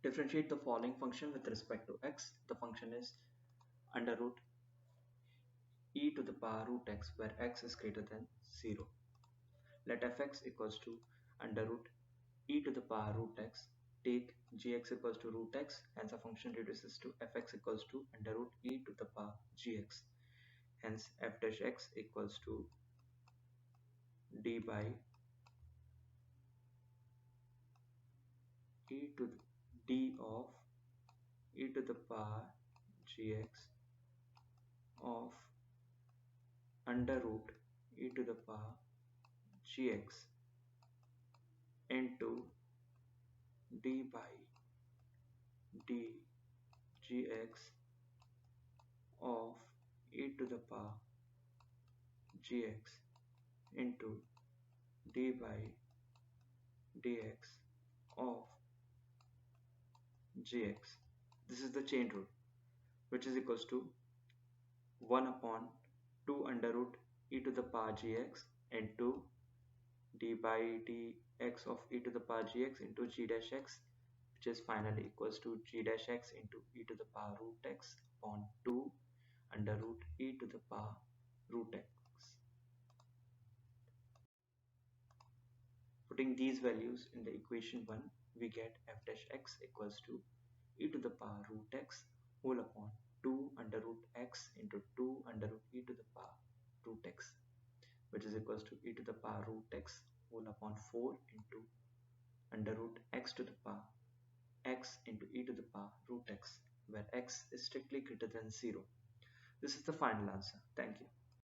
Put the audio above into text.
Differentiate the following function with respect to x. The function is under root e to the power root x where x is greater than 0. Let fx equals to under root e to the power root x. Take gx equals to root x, hence the function reduces to fx equals to under root e to the power gx. Hence f dash x equals to d by e to the d of e to the power gx of under root e to the power gx into d by d gx of e to the power gx into d by dx of gx. This is the chain rule, which is equals to 1 upon 2 under root e to the power gx into d by dx of e to the power gx into g dash x, which is finally equals to g dash x into e to the power root x upon 2 under root e to the power root x. Putting these values in the equation 1, we get f dash x equals to e to the power root x whole upon 2 under root x into 2 under root e to the power root x, which is equals to e to the power root x whole upon 4 into under root x to the power x into e to the power root x, where x is strictly greater than 0. This is the final answer. Thank you.